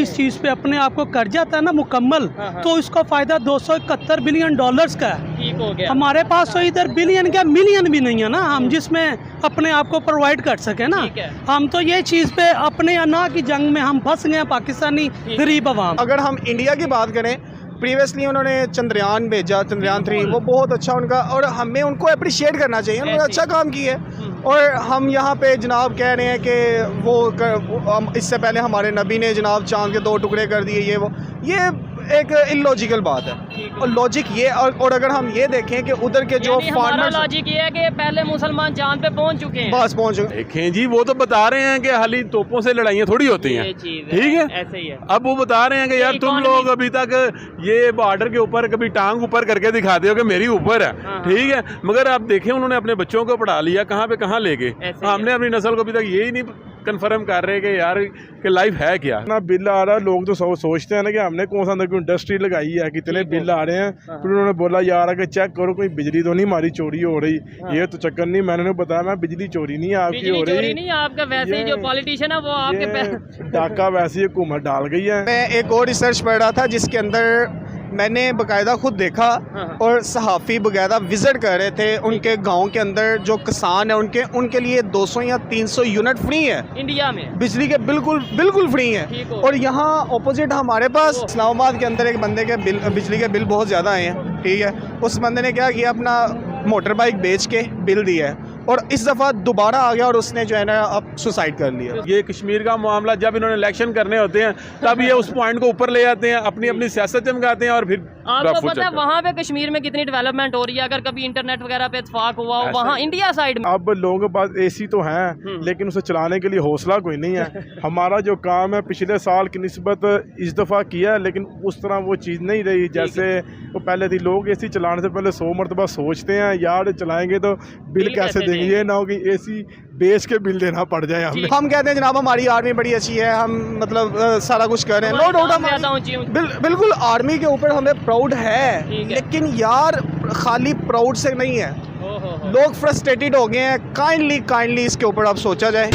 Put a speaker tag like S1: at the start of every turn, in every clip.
S1: इस चीज़ पे अपने आप को कर जाता है ना मुकम्मल, तो इसका फ़ायदा 271 बिलियन डॉलर्स का है।
S2: ठीक हो गया।
S1: हमारे पास तो इधर बिलियन क्या मिलियन भी नहीं है ना, हम जिसमें अपने आप को प्रोवाइड कर सके ना। हम तो ये चीज़ पे अपने अना की जंग में हम फंस गए पाकिस्तानी गरीब अवाम।
S3: अगर हम इंडिया की बात करें, प्रीवियसली उन्होंने चंद्रयान भेजा, चंद्रयान 3, वो बहुत अच्छा उनका, और हमें उनको अप्रिशिएट करना चाहिए, उन्होंने अच्छा काम किया है। और हम यहाँ पे जनाब कह रहे हैं कि वो इससे पहले हमारे नबी ने जनाब चांद के 2 टुकड़े कर दिए, ये एक इलॉजिकल बात है। और लॉजिक ये, और अगर हम ये देखें कि उधर के जो फार्मर्स,
S2: लॉजिक ये है कि पहले मुसलमान चांद पे पहुंच चुके हैं,
S3: बस पहुंच चुके।
S4: देखें जी, वो तो बता रहे हैं कि खाली तोपों से लड़ाइयाँ थोड़ी होती हैं, ठीक है,
S2: ऐसे ही है।
S4: अब वो बता रहे हैं कि यार तुम लोग अभी तक ये बॉर्डर के ऊपर कभी टांग ऊपर करके दिखाते हो कि मेरी ऊपर है, ठीक है, मगर आप देखें उन्होंने अपने बच्चों को पढ़ा लिया, कहाँ पे कहाँ ले गए। हमने अपनी नस्ल को अभी तक यही नहीं कंफर्म कर रहे कि यार कि लाइफ है क्या ना। बिल आ रहा है, लोग तो सोचते हैं ना कि हमने कौन सा अंदर इंडस्ट्री लगाई है, कितने बिल आ रहे हैं। फिर उन्होंने बोला यार अगर चेक करो कोई बिजली तो नहीं हमारी चोरी हो रही, ये तो चक्कर नहीं। मैंने बताया मैं बिजली चोरी नहीं है आपकी हो रही,
S2: नहीं आपका वैसे ही जो पॉलिटिशियन है वो आपके
S4: डाका वैसे ही हुकूमत डाल गई है।
S3: मैं एक और रिसर्च पढ़ रहा था जिसके अंदर मैंने बकायदा खुद देखा, और सहाफ़ी बकायदा विज़िट कर रहे थे उनके गांव के अंदर, जो किसान है उनके लिए 200 या 300 यूनिट फ्री है
S2: इंडिया में,
S3: बिजली के बिल्कुल फ्री है। और यहाँ ऑपोजिट हमारे पास इस्लामाबाद के अंदर एक बंदे के बिजली के बिल बहुत ज़्यादा आए हैं, ठीक है। उस बंदे ने क्या किया, अपना मोटर बाइक बेच के बिल दिया है, और इस दफ़ा दोबारा आ गया और उसने जो है ना अब सुसाइड कर लिया।
S4: ये कश्मीर का मामला जब इन्होंने इलेक्शन करने होते हैं तब ये उस पॉइंट को ऊपर ले जाते हैं, अपनी सियासत चमकाते हैं, और फिर
S2: आपको पता है वहाँ पे कश्मीर में कितनी डेवलपमेंट हो रही है। अगर कभी इंटरनेट वगैरह पे इत्तेफाक हुआ हो वहाँ इंडिया साइड में,
S4: अब लोगों के पास एसी तो है लेकिन उसे चलाने के लिए हौसला कोई नहीं है। हमारा जो काम है पिछले साल की निस्बत इस दफ़ा किया, लेकिन उस तरह वो चीज़ नहीं रही जैसे वो पहले थी। लोग एसी चलाने से पहले 100 मरतबा सोचते हैं यार चलाएंगे तो बिल कैसे देंगे, ये ना हो कि एसी बेच के बिल देना पड़ जाए हमें।
S3: हम कहते हैं जनाब हमारी आर्मी बड़ी अच्छी है, हम मतलब सारा कुछ कर रहे हैं, नो डाउट, बिल्कुल आर्मी के ऊपर हमें प्राउड है, लेकिन यार खाली प्राउड से नहीं है, लोग फ्रस्ट्रेटेड हो गए हैं। काइंडली इसके ऊपर अब सोचा जाए।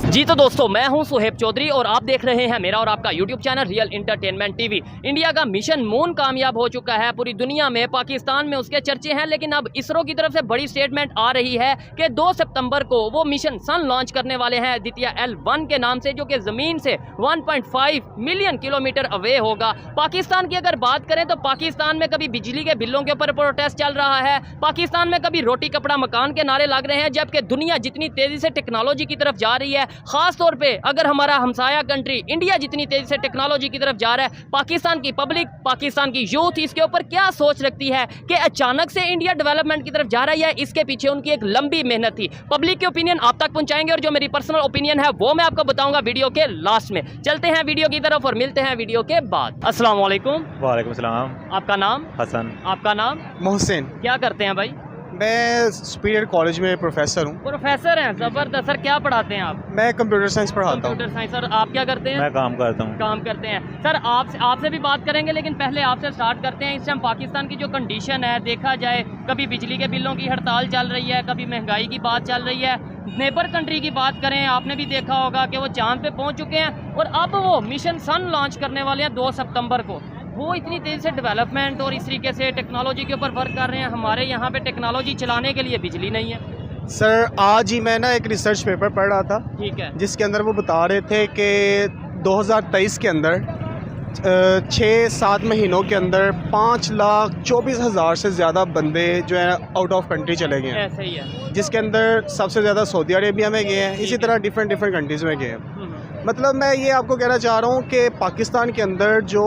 S2: जी तो दोस्तों, मैं हूं सुहेब चौधरी और आप देख रहे हैं मेरा और आपका YouTube channel real entertainment TV. India का मिशन मून कामयाब हो चुका है, पूरी दुनिया में, पाकिस्तान में उसके चर्चे हैं, लेकिन अब इसरो की तरफ से बड़ी स्टेटमेंट आ रही है कि 2 सितंबर को वो मिशन सन लॉन्च करने वाले हैं आदित्य L1 के नाम से, जो कि ज़मीन से 1.5 मिलियन किलोमीटर अवे होगा। पाकिस्तान की अगर बात करें तो पाकिस्तान में कभी बिजली के बिलों के ऊपर प्रोटेस्ट चल रहा है, पाकिस्तान में कभी रोटी कपड़ा मकान के नारे लग रहे हैं, जबकि दुनिया जितनी तेज़ी से टेक्नोलॉजी की तरफ जा रही है, खास तौर पे अगर हमारा हमसाया कंट्री इंडिया जितनी तेजी से टेक्नोलॉजी की तरफ जा रहा है, पाकिस्तान की पब्लिक, पाकिस्तान की यूथ इसके ऊपर क्या सोच रखती है कि अचानक से इंडिया डेवलपमेंट की तरफ जा रही है। इसके पीछे उनकी एक लंबी मेहनत थी। पब्लिक की ओपिनियन आप तक पहुंचाएंगे, और जो मेरी पर्सनल ओपिनियन है वो मैं आपको बताऊंगा वीडियो के लास्ट में। चलते हैं वीडियो की तरफ और मिलते हैं वीडियो के बाद। अस्सलाम वालेकुम।
S5: वालेकुम सलाम।
S2: आपका नाम?
S5: हसन।
S2: आपका नाम?
S3: मोहसिन।
S2: क्या करते हैं भाई?
S3: मैं सुपीरियर कॉलेज में प्रोफेसर हूँ।
S2: प्रोफेसर हैं, जबरदस्त। सर क्या पढ़ाते हैं आप?
S3: मैं कंप्यूटर साइंस पढ़ाता हूँ।
S2: Computer science. सर आप क्या करते हैं?
S5: मैं काम करता हूँ।
S2: काम करते हैं। सर आपसे भी बात करेंगे, लेकिन पहले आपसे स्टार्ट करते हैं। इस टाइम पाकिस्तान की जो कंडीशन है, देखा जाए कभी बिजली के बिलों की हड़ताल चल रही है, कभी महंगाई की बात चल रही है। नेबर कंट्री की बात करें, आपने भी देखा होगा कि वो चांद पे पहुंच चुके हैं, और अब वो मिशन सन लॉन्च करने वाले हैं 2 सितंबर को। वो इतनी तेज़ी से डेवलपमेंट और इस तरीके से टेक्नोलॉजी के ऊपर वर्क कर रहे हैं। हमारे यहाँ पे टेक्नोलॉजी चलाने के लिए बिजली नहीं है।
S3: सर आज ही मैं ना एक रिसर्च पेपर पढ़ रहा था,
S2: ठीक है,
S3: जिसके अंदर वो बता रहे थे कि 2023 के अंदर 6-7 महीनों के अंदर 5,24,000 से ज़्यादा बंदे जो है आउट ऑफ कंट्री चले गए हैं।
S2: ऐसे ही है।
S3: जिसके अंदर सबसे ज़्यादा सऊदी अरेबिया में गए हैं, इसी तरह डिफरेंट कंट्रीज़ में गए हैं। मतलब मैं ये आपको कहना चाह रहा हूँ कि पाकिस्तान के अंदर जो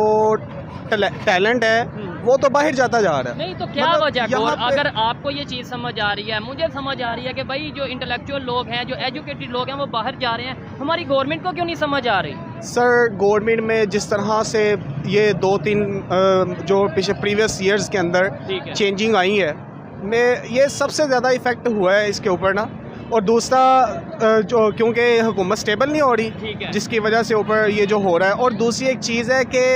S3: टैलेंट है वो तो बाहर जाता जा रहा है।
S2: नहीं तो क्या वजह? और अगर आपको ये चीज़ समझ आ रही है, मुझे समझ आ रही है कि भाई जो इंटेलेक्चुअल लोग हैं, जो एजुकेटेड लोग हैं, वो बाहर जा रहे हैं, हमारी गवर्नमेंट को क्यों नहीं समझ आ रही?
S3: सर गवर्नमेंट में जिस तरह से ये 2-3 जो पिछले प्रीवियस ईयर्स के अंदर चेंजिंग आई है, में ये सबसे ज़्यादा इफेक्ट हुआ है इसके ऊपर ना। और दूसरा जो क्योंकि हुकूमत स्टेबल नहीं हो रही, जिसकी वजह से ऊपर ये जो हो रहा है। और दूसरी एक चीज़ है कि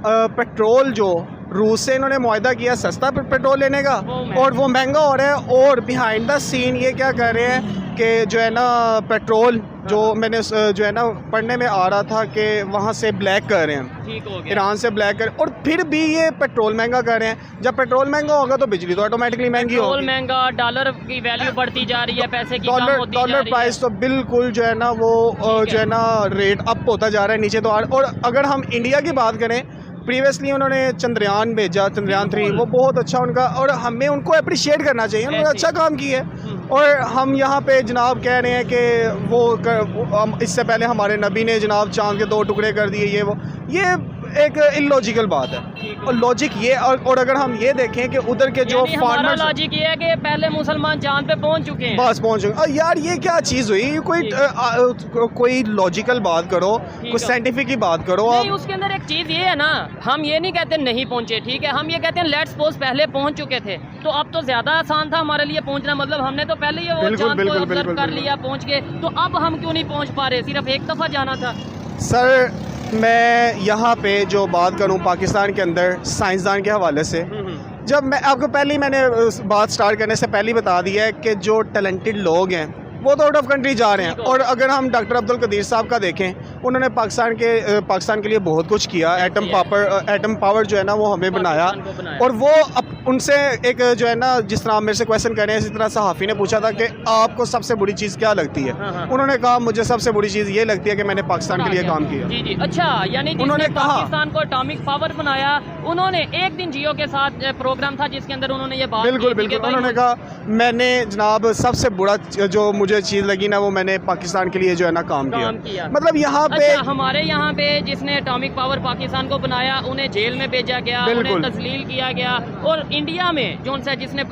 S3: पेट्रोल जो रूस से इन्होंने मुआहदा किया सस्ता पेट्रोल लेने का, और वो महंगा हो रहा है। और बिहाइंड द सीन ये क्या कर रहे हैं कि जो है ना पेट्रोल जो मैंने जो है ना पढ़ने में आ रहा था कि वहाँ से ब्लैक कर रहे हैं,
S2: ठीक हो गया।
S3: ईरान से ब्लैक कर, और फिर भी ये पेट्रोल महंगा कर रहे हैं। जब पेट्रोल महंगा होगा तो बिजली तो ऑटोमेटिकली महंगी
S2: पेट्रोल
S3: होगी।
S2: महंगा, डॉलर की वैल्यू बढ़ती जा रही है, पैसे की कम
S3: डॉलर
S2: होती जा
S3: डॉलर
S2: रही
S3: प्राइस तो बिल्कुल जो है ना वो जो है ना रेट अप होता जा रहा है, नीचे तो और अगर हम इंडिया की बात करें, प्रीवियसली उन्होंने चंद्रयान भेजा, चंद्रयान 3, वो बहुत अच्छा उनका, और हमें उनको अप्रिशिएट करना चाहिए, उन्होंने अच्छा काम किया है। और हम यहाँ पे जनाब कह रहे हैं कि इससे पहले हमारे नबी ने जनाब चांद के 2 टुकड़े कर दिए, ये एक इलॉजिकल बात है। और लॉजिक ये, और अगर हम ये देखें कि उधर के जो
S2: यानी हमारा
S3: फार्मर्स,
S2: लॉजिक ये है कि पहले मुसलमान चांद पे पहुंच चुके हैं,
S3: बस पहुंच गए। यार ये क्या चीज़ हुई? कोई लॉजिकल बात करो, कोई साइंटिफिक की बात करो
S2: नहीं,
S3: आप।
S2: उसके अंदर एक चीज ये है ना, हम ये नहीं कहते नहीं पहुंचे, ठीक है, हम ये कहते हैं लेट्स सपोज पहले पहुंच चुके थे तो अब तो ज्यादा आसान था हमारे लिए पहुंचना, मतलब हमने तो पहले ही वो
S3: बिल्कुल,
S2: चांद को
S3: बिल्कुल,
S2: ऑब्जर्व
S3: बिल्कुल,
S2: कर
S3: बिल्कुल।
S2: लिया, पहुंच गए, तो अब हम क्यों नहीं पहुंच पा रहे? सिर्फ एक दफा जाना था।
S3: सर मैं यहाँ पे जो बात करूँ पाकिस्तान के अंदर साइंसदान के हवाले से, जब मैं आपको पहले ही मैंने बात स्टार्ट करने से पहले ही बता दिया है कि जो टैलेंटेड लोग हैं वो तो आउट ऑफ कंट्री जा रहे हैं। और अगर हम डॉक्टर अब्दुल कदीर साहब का देखें, उन्होंने पाकिस्तान के लिए बहुत कुछ किया। एटम पावर जो है ना वो हमें बनाया, और वो उनसे एक जो है ना, जिस तरह आप मेरे से क्वेश्चन कर रहे हैं, इसी तरह सहाफ़ी ने पूछा था कि आपको सबसे बुरी चीज़ क्या लगती है, उन्होंने कहा मुझे सबसे बुरी चीज़ ये लगती है कि मैंने पाकिस्तान के लिए काम किया।
S2: जी जी, अच्छा, यानी
S3: उन्होंने
S2: जिसने
S3: कहा
S2: पाकिस्तान को एटॉमिक पावर बनाया, उन्होंने एक दिन जियो के साथ प्रोग्राम था जिसके अंदर उन्होंने ये बात
S3: बिल्कुल
S2: की थी कि
S3: बिल्कुल,
S2: भाई
S3: उन्होंने कहा मैंने जनाब सबसे बुरा जो मुझे चीज़ लगी ना, वो मैंने पाकिस्तान के लिए जो है ना काम किया। मतलब यहाँ पे
S2: अच्छा, हमारे यहाँ पे जिसने एटॉमिक पावर पाकिस्तान को बनाया उन्हें जेल में भेजा गया, उन्हें तस्लील किया गया, और इंडिया में जो जिसने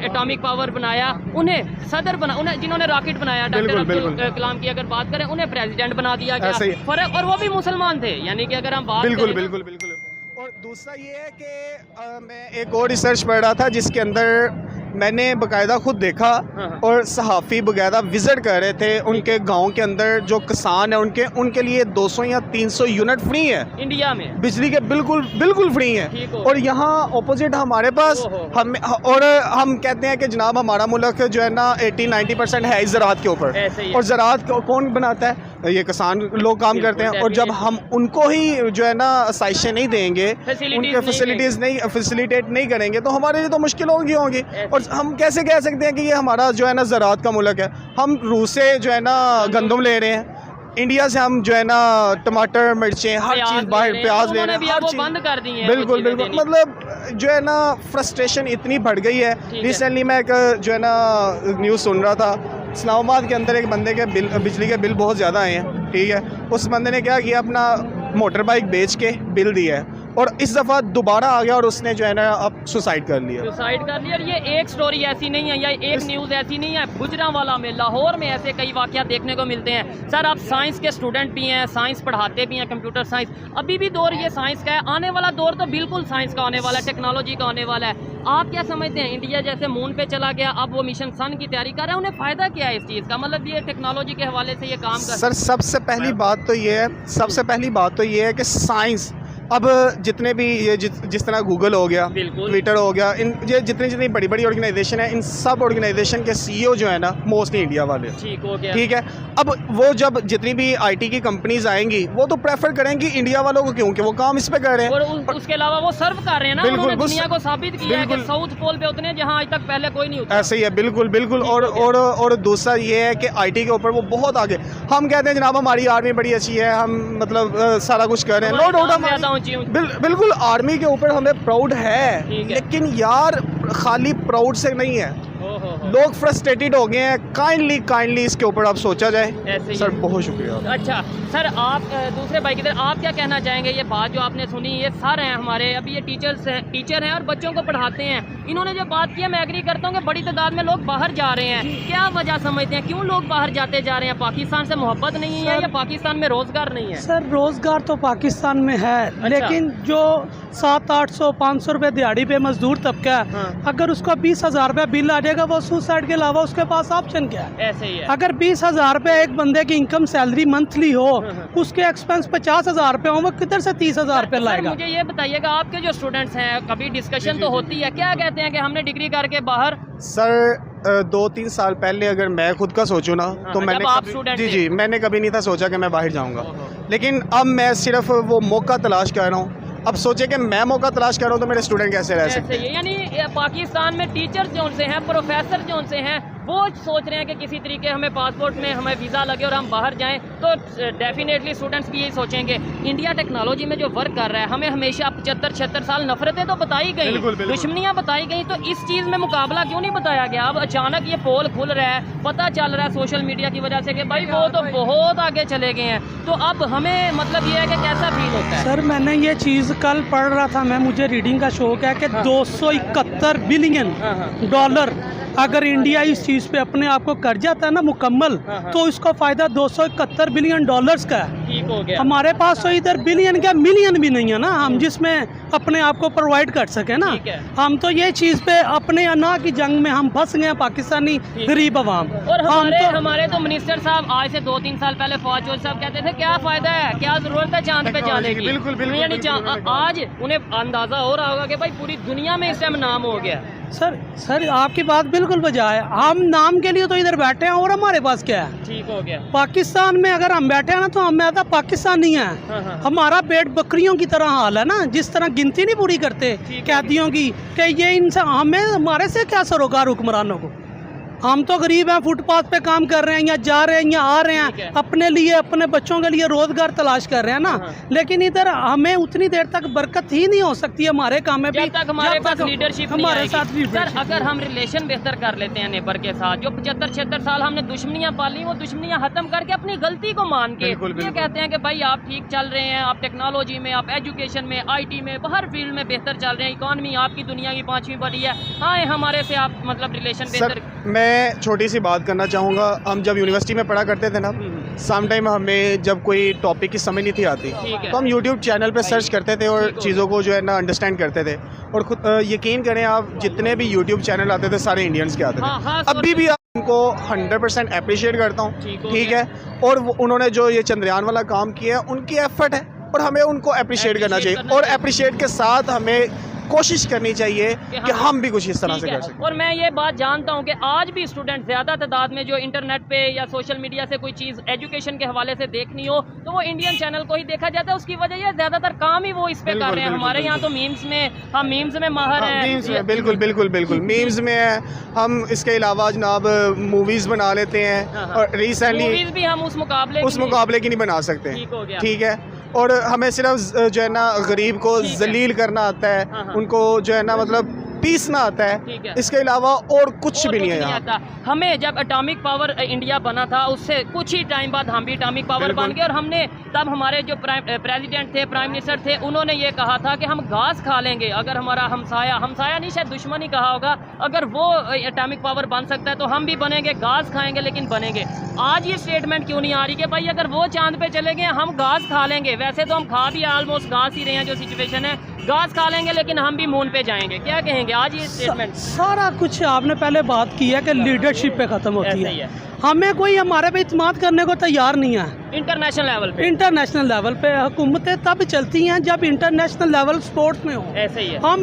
S2: एटॉमिक पावर बनाया उन्हें सदर बना, उन्हें जिन्होंने रॉकेट बनाया डॉक्टर अब्दुल कलाम की अगर बात करें, उन्हें प्रेसिडेंट बना दिया गया। फर्क, और वो भी मुसलमान थे, यानी कि अगर हम बात
S3: बिल्कुल बिल्कुल बिल्कुल। और दूसरा ये है कि मैं एक और रिसर्च पढ़ रहा था जिसके अंदर मैंने बाकायदा खुद देखा, और सहाफ़ी बाकायदा विज़िट कर रहे थे उनके गांव के अंदर, जो किसान है उनके लिए 200 या 300 यूनिट फ्री है इंडिया में, बिजली के बिल्कुल फ्री है। और यहाँ ऑपोजिट हमारे पास हम कहते हैं कि जनाब हमारा मुल्क जो है ना 80-90% है इस ज़राअत के ऊपर, और ज़राअत कौन बनाता है? ये किसान लोग काम करते हैं। और जब हम उनको ही जो है ना आसाइशें नहीं देंगे, उनके फैसिलिटेट नहीं करेंगे, तो हमारे लिए तो मुश्किल होंगी। और हम कैसे कह सकते हैं कि ये हमारा जो है ना ज़राअत का मुल्क है? हम रूस से जो है ना गंदम ले रहे हैं, इंडिया से हम जो है ना टमाटर, मिर्चें, हर चीज़ बाहर, प्याज ले रहे हैं, हर चीज़
S2: बंद कर दी है।
S3: बिल्कुल बिल्कुल, मतलब जो है ना फ्रस्ट्रेशन इतनी बढ़ गई है। रिसेंटली मैं एक जो है ना न्यूज़ सुन रहा था, इस्लामाबाद के अंदर एक बंदे के बिजली के बिल बहुत ज़्यादा आए हैं, ठीक है, उस बंदे ने क्या किया, अपना मोटर बाइक बेच के बिल दिया है, और इस दफ़ा दोबारा आ गया और उसने जो है ना अब सुसाइड कर लिया। और
S2: ये एक स्टोरी ऐसी नहीं है, या एक न्यूज़ ऐसी नहीं है, गुजरांवाला में, लाहौर में ऐसे कई वाक़यात देखने को मिलते हैं। सर, आप साइंस के स्टूडेंट भी हैं, साइंस पढ़ाते भी हैं, कंप्यूटर साइंस, अभी भी दौर ये साइंस का है, आने वाला दौर तो बिल्कुल साइंस का आने वाला है, टेक्नोलॉजी का आने वाला है। आप क्या समझते हैं, इंडिया जैसे मून पे चला गया, अब वो मिशन सन की तैयारी कर रहा है, उन्हें फ़ायदा क्या है इस चीज़ का? मतलब ये टेक्नोलॉजी के हवाले से ये काम कर
S3: सर, सबसे पहली बात तो ये है कि साइंस अब जितने भी ये जिस तरह गूगल हो गया, ट्विटर हो गया, ये जितनी बड़ी ऑर्गेनाइजेशन है, इन सब ऑर्गेनाइजेशन के सीईओ जो है ना मोस्टली इंडिया वाले, ठीक है। अब वो जब जितनी भी आईटी की कंपनीज आएंगी, वो तो प्रेफर करेंगी इंडिया वालों को, क्योंकि वो काम इस पे कर रहे हैं,
S2: और उसके अलावा वो सर्व कर रहे हैं ना, उन्होंने दुनिया को साबित किया है कि साउथ पोल पे उतने जहां आज तक पहले कोई नहीं उतरा।
S3: ऐसे ही है, बिल्कुल। और दूसरा ये है कि आईटी के ऊपर वो बहुत आगे। हम कहते हैं जनाब हमारी आर्मी बड़ी अच्छी है, हम मतलब सारा कुछ कर रहे हैं, नो डाउट, बिल्कुल आर्मी के ऊपर हमें प्राउड है, लेकिन यार खाली प्राउड से नहीं है, लोग फ्रस्ट्रेटेड हो गए हैं। काइंडली इसके ऊपर आप सोचा जाए। सर बहुत शुक्रिया।
S2: अच्छा सर, आप दूसरे भाई की तरह आप क्या कहना चाहेंगे? ये बात जो आपने सुनी, ये सर हैं हमारे, अभी ये टीचर हैं और बच्चों को पढ़ाते हैं, इन्होंने जो बात की है मैं एग्री करता हूँ कि बड़ी तादाद में लोग बाहर जा रहे हैं। क्या वजह समझते हैं, क्यों लोग बाहर जाते जा रहे हैं? पाकिस्तान से मोहब्बत नहीं है, या पाकिस्तान में रोजगार नहीं है?
S1: सर, रोजगार तो पाकिस्तान में है, लेकिन जो 700-800-500 रुपए दिहाड़ी पे मजदूर तबका है, अगर उसका 20,000 रुपये बिल आ जाएगा, वो सुसाइड के अलावा उसके पास ऑप्शन क्या है?
S2: ऐसे ही है।
S1: अगर 20,000 रुपये एक बंदे की इनकम सैलरी मंथली हो, उसके एक्सपेंस 50,000 रुपये हो, वो किधर से 30,000 रुपये लाएगा?
S2: मुझे ये बताइएगा, आपके जो स्टूडेंट्स हैं, कभी डिस्कशन तो होती है, क्या कहते हैं कि हमने डिग्री करके बाहर?
S3: सर 2-3 साल पहले अगर मैं खुद का सोचूं ना तो मैंने
S2: आप स्टूडेंट थे।
S3: मैंने कभी नहीं था सोचा कि मैं बाहर जाऊंगा, लेकिन अब मैं सिर्फ वो मौका तलाश कर रहा हूँ। अब सोचे कि मैं मौका तलाश कर रहा हूँ तो मेरे स्टूडेंट कैसे रह सकते हैं।
S2: यानी पाकिस्तान में टीचर्स जो से हैं, प्रोफेसर जो से हैं, वो सोच रहे हैं कि किसी तरीके हमें पासपोर्ट में हमें वीज़ा लगे और हम बाहर जाएं, तो डेफिनेटली स्टूडेंट्स भी यही सोचेंगे। इंडिया टेक्नोलॉजी में जो वर्क कर रहा है, हमें हमेशा 75-76 साल नफरतें तो बताई गई, दुश्मनियाँ बताई गई, तो इस चीज़ में मुकाबला क्यों नहीं बताया गया? अब अचानक ये पोल खुल रहा है, पता चल रहा है सोशल मीडिया की वजह से कि भाई वो तो बहुत आगे चले गए हैं, तो अब हमें मतलब ये है कि कैसा फील होता है?
S1: सर मैंने ये चीज़ कल पढ़ रहा था, मुझे रीडिंग का शौक है कि 271 बिलियन डॉलर अगर इंडिया इस चीज़ पे अपने आप को कर जाता है ना मुकम्मल, तो इसका फ़ायदा 271 बिलियन डॉलर्स का है।
S2: ठीक हो गया।
S1: हमारे पास तो इधर बिलियन क्या मिलियन भी नहीं है ना, हम जिसमें अपने आप को प्रोवाइड कर सके ना। हम तो ये चीज़ पे अपने अना की जंग में हम फंस गए, पाकिस्तानी गरीब अवाम।
S2: और हमारे तो मिनिस्टर साहब आज से 2-3 साल पहले फौज साहब कहते थे क्या फ़ायदा है, क्या ज़रूरत है चांद पे जाने की। बिल्कुल। आज उन्हें अंदाज़ा हो रहा होगा कि भाई पूरी दुनिया में इस टाइम नाम हो गया।
S1: सर आपकी बात बिल्कुल बजा है। हम नाम के लिए तो इधर बैठे हैं और हमारे पास क्या है?
S2: ठीक हो गया।
S1: पाकिस्तान में अगर हम बैठे हैं ना तो हमें आता पाकिस्तान नहीं है। हमारा पेट बकरियों की तरह हाल है ना, जिस तरह गिनती नहीं पूरी करते कैदियों की कि ये इंसान हमें हमारे से क्या सरोकार हुक्मरानों को। हम तो गरीब हैं, फुटपाथ पे काम कर रहे हैं, या जा रहे हैं या आ रहे हैं, अपने लिए अपने बच्चों के लिए रोजगार तलाश कर रहे हैं ना। लेकिन इधर हमें उतनी देर तक बरकत ही नहीं हो सकती है हमारे काम में,
S2: जब तक हमारे पास लीडरशिप
S1: हमारे साथ भी।
S2: सर अगर हम रिलेशन बेहतर कर लेते हैं नेबर के साथ, जो 75-76 साल हमने दुश्मनियां पाली, वो दुश्मनियां खत्म करके अपनी गलती को मान के ये कहते हैं कि भाई आप ठीक चल रहे हैं, आप टेक्नोलॉजी में, आप एजुकेशन में, IT में, हर फील्ड में बेहतर चल रहे हैं, इकॉनमी आपकी दुनिया की 5वीं बड़ी है, हाँ हमारे से आप मतलब रिलेशन बेहतर।
S3: मैं छोटी सी बात करना चाहूँगा। हम जब यूनिवर्सिटी में पढ़ा करते थे ना, सम टाइम हमें जब कोई टॉपिक की समझ नहीं थी आती तो हम यूट्यूब चैनल पे सर्च करते थे और चीज़ों को जो है ना अंडरस्टैंड करते थे। और खुद यकीन करें आप, जितने भी यूट्यूब चैनल आते थे सारे इंडियंस के आते थे। अभी भी उनको 100% अप्रिशिएट करता हूँ, ठीक है। और उन्होंने जो ये चंद्रयान वाला काम किया है, उनकी एफर्ट है और हमें उनको अप्रिशिएट करना चाहिए। और अप्रिशिएट के साथ हमें कोशिश करनी चाहिए कि हम भी कुछ इस तरह से कर सकें।
S2: और मैं ये बात जानता हूँ कि आज भी स्टूडेंट ज़्यादा तादाद में जो इंटरनेट पे या सोशल मीडिया से कोई चीज़ एजुकेशन के हवाले से देखनी हो तो वो इंडियन चैनल को ही देखा जाता है। उसकी वजह ये ज़्यादातर काम ही वो इस पे कर रहे हैं। हमारे यहाँ तो मीम्स में, हम मीम्स में माहिर हैं।
S3: मीम्स में बिल्कुल मीम्स में है। हम इसके अलावा जनाब मूवीज़ बना लेते हैं और रिसेंटली
S2: मूवीज़ भी हम उस मुकाबले
S3: की नहीं बना सकते,
S2: ठीक
S3: है। और हमें सिर्फ जो है ना गरीब को जलील करना आता है, उनको जो है ना मतलब पीसना आता है, इसके अलावा और कुछ भी नहीं है आता।
S2: हमें जब एटॉमिक पावर इंडिया बना था उससे कुछ ही टाइम बाद हम भी एटॉमिक पावर बन गए। और हमने तब हमारे जो प्रेसिडेंट थे, प्राइम मिनिस्टर थे, उन्होंने ये कहा था कि हम घास खा लेंगे अगर हमारा हमसाया नहीं शायद दुश्मन ही कहा होगा, अगर वो एटॉमिक पावर बन सकता है तो हम भी बनेंगे, घास खाएंगे लेकिन बनेंगे। आज ये स्टेटमेंट क्यों नहीं आ रही कि भाई अगर वो चांद पे चले गए हम घास खा लेंगे? वैसे तो हम खा भी ऑलमोस्ट घास ही रहे हैं, जो सिचुएशन है घास खा लेंगे लेकिन हम भी मून पे जाएंगे। क्या कहेंगे आज ये स्टेटमेंट?
S1: सारा कुछ आपने पहले बात की है कि लीडरशिप पे खत्म होती है। हमें कोई हमारे पे इत्मीनान करने को तैयार नहीं है। इंटरनेशनल लेवल पे हुकूमतें तब चलती हैं जब इंटरनेशनल लेवल स्पोर्ट्स में हो।
S2: ऐसे ही है।
S1: हम